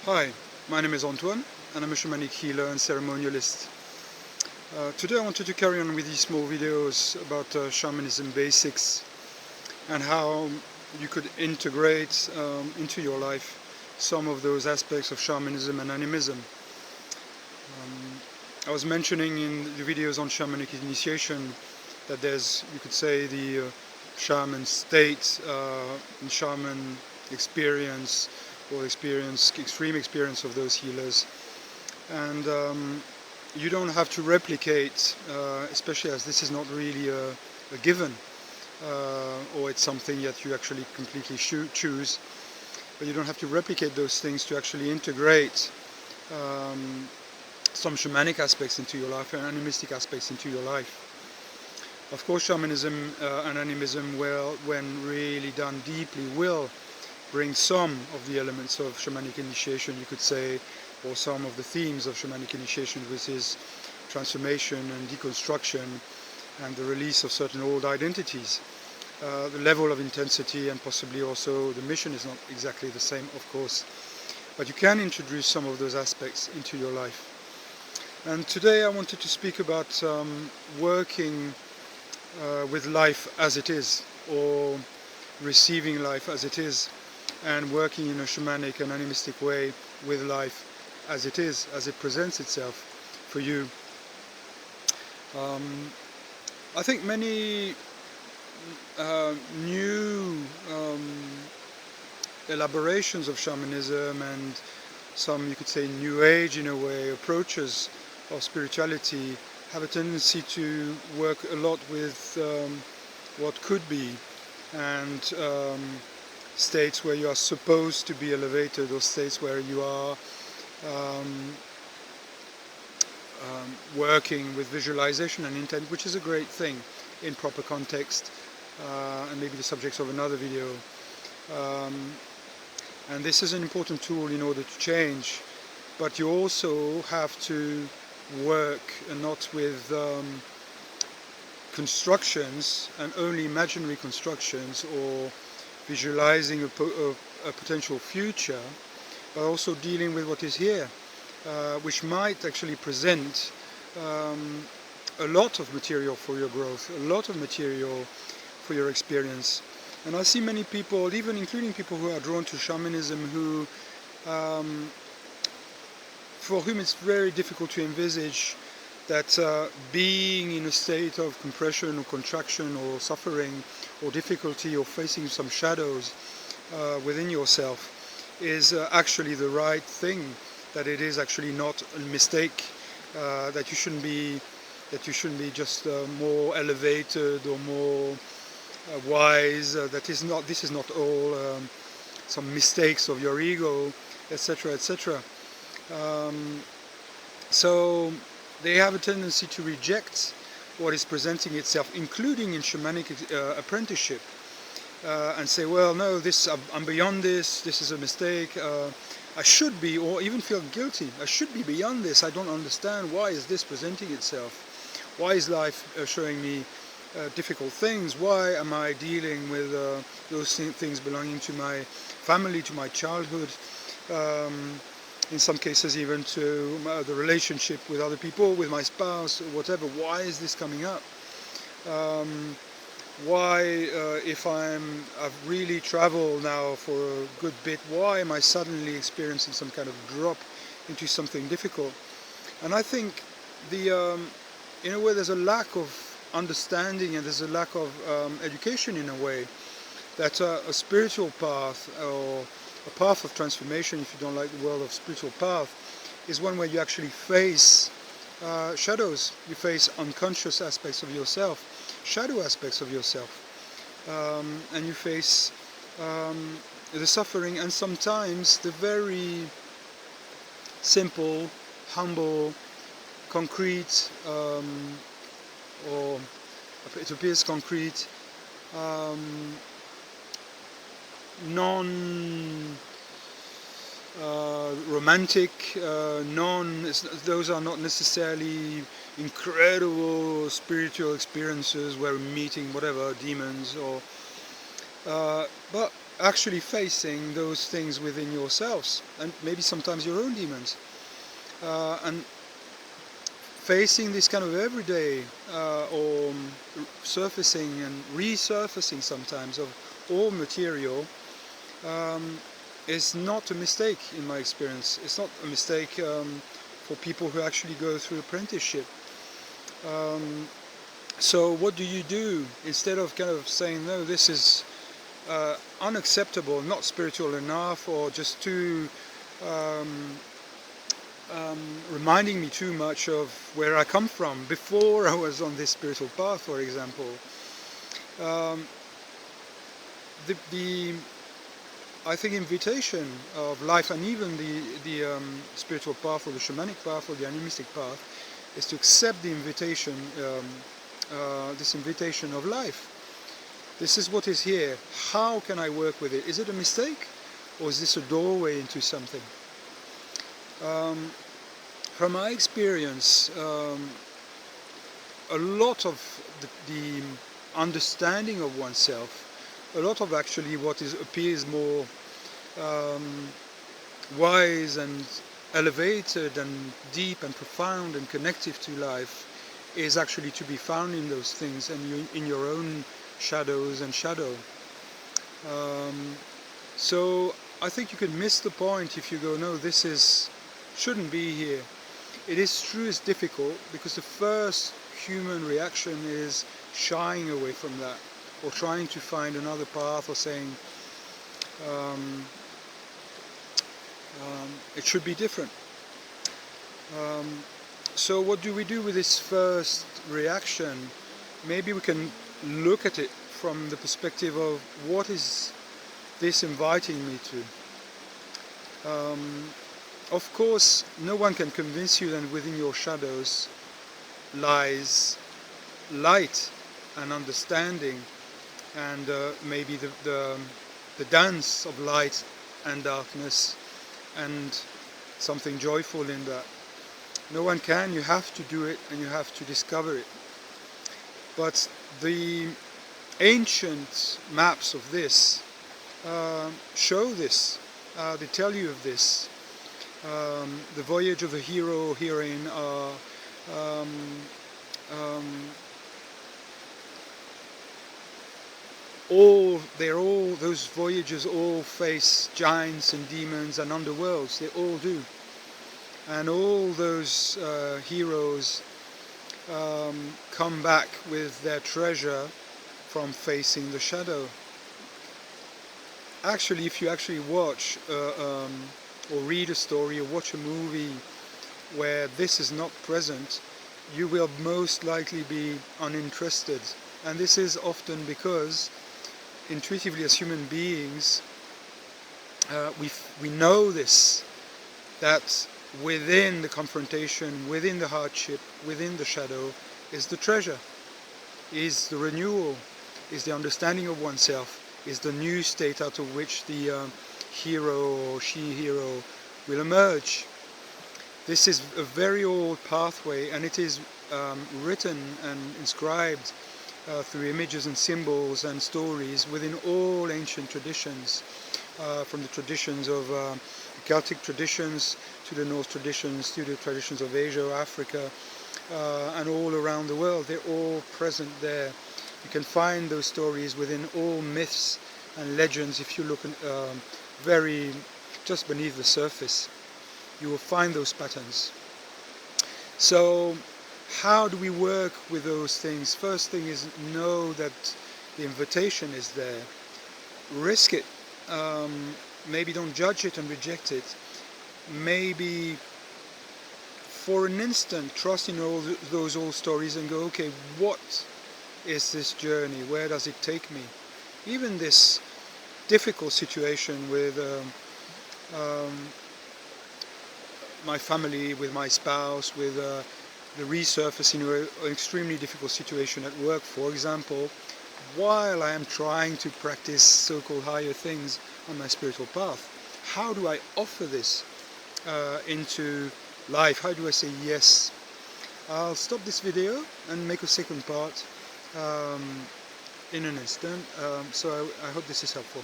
Hi, my name is Antoine and I'm a shamanic healer and ceremonialist. Today I wanted to carry on with these small videos about shamanism basics and how you could integrate into your life some of those aspects of shamanism and animism. I was mentioning in the videos on shamanic initiation that there's, you could say, the shaman state and shaman experience or extreme experience of those healers, and you don't have to replicate, especially as this is not really a given, or it's something that you actually completely choose, but you don't have to replicate those things to actually integrate some shamanic aspects into your life and animistic aspects into your life. Of course, shamanism and animism, well, when really done deeply, will bring some of the elements of shamanic initiation, you could say, or some of the themes of shamanic initiation, which is transformation and deconstruction and the release of certain old identities. The level of intensity and possibly also the mission is not exactly the same, of course, but you can introduce some of those aspects into your life. And today I wanted to speak about working with life as it is, or receiving life as it is, and working in a shamanic and animistic way with life as it is, as it presents itself for you. I think many new elaborations of shamanism and some, you could say, new age in a way, approaches of spirituality have a tendency to work a lot with what could be, and states where you are supposed to be elevated, or states where you are working with visualization and intent, which is a great thing in proper context, and maybe the subject of another video. And this is an important tool in order to change, but you also have to work not with constructions and only imaginary constructions, or visualizing a potential future, but also dealing with what is here, which might actually present a lot of material for your growth, a lot of material for your experience. And I see many people, even including people who are drawn to shamanism, who for whom it's very difficult to envisage that being in a state of compression or contraction or suffering or difficulty or facing some shadows within yourself is actually the right thing, that it is actually not a mistake, that you shouldn't be just more elevated or more wise, this is not all some mistakes of your ego, etc., etc. So they have a tendency to reject what is presenting itself, including in shamanic apprenticeship, and say, well, no, I'm beyond this is a mistake, I should be, or even feel guilty, I should be beyond this, I don't understand, why is this presenting itself, why is life showing me difficult things, why am I dealing with those things belonging to my family, to my childhood, in some cases even to the relationship with other people, with my spouse, or whatever. Why is this coming up? Why, if I've really traveled now for a good bit, why am I suddenly experiencing some kind of drop into something difficult? And I think in a way there's a lack of understanding, and there's a lack of education in a way, that a spiritual path, or a path of transformation, if you don't like the word of spiritual path, is one where you actually face shadows, you face unconscious aspects of yourself, shadow aspects of yourself, and you face the suffering, and sometimes the very simple, humble, concrete, or it appears concrete, non-romantic, those are not necessarily incredible spiritual experiences where we're meeting whatever demons, or but actually facing those things within yourselves, and maybe sometimes your own demons, and facing this kind of everyday or surfacing and resurfacing sometimes of all material is not a mistake in my experience. It's not a mistake for people who actually go through apprenticeship. So what do you do instead of kind of saying, no, this is unacceptable, not spiritual enough, or just too reminding me too much of where I come from before I was on this spiritual path, for example. I think invitation of life, and even the spiritual path or the shamanic path or the animistic path, is to accept the invitation, this invitation of life. This is what is here. How can I work with it? Is it a mistake, or is this a doorway into something? From my experience, a lot of the understanding of oneself, a lot of actually what appears more wise and elevated and deep and profound and connective to life, is actually to be found in those things and in your own shadows and shadow. So I think you can miss the point if you go, no, this shouldn't be here. It is true, it's difficult, because the first human reaction is shying away from that, or trying to find another path, or saying it should be different. So what do we do with this first reaction? Maybe we can look at it from the perspective of, what is this inviting me to? Of course, no one can convince you that within your shadows lies light and understanding, and maybe the dance of light and darkness, and something joyful in that. No one can. You have to do it, and you have to discover it. But the ancient maps of this show this. They tell you of this. The voyage of the hero or heroine are those voyages all face giants and demons and underworlds. They all do. And all those heroes come back with their treasure from facing the shadow. Actually, if you actually watch or read a story or watch a movie where this is not present, you will most likely be uninterested. And this is often because intuitively, as human beings, we know this, that within the confrontation, within the hardship, within the shadow, is the treasure, is the renewal, is the understanding of oneself, is the new state out of which the hero or she-hero will emerge. This is a very old pathway, and it is written and inscribed through images and symbols and stories within all ancient traditions, from the traditions of Celtic traditions to the Norse traditions to the traditions of Asia, Africa, and all around the world. They're all present there. You can find those stories within all myths and legends. If you look very just beneath the surface, you will find those patterns. So how do we work with those things? First thing is, know that the invitation is there. Risk it. Maybe don't judge it and reject it. Maybe for an instant trust in all those old stories and go, okay, what is this journey? Where does it take me? Even this difficult situation with my family, with my spouse, with the resurfacing of an extremely difficult situation at work, for example, while I am trying to practice so-called higher things on my spiritual path. How do I offer this into life? How do I say yes? I'll stop this video and make a second part in an instant, so I hope this is helpful.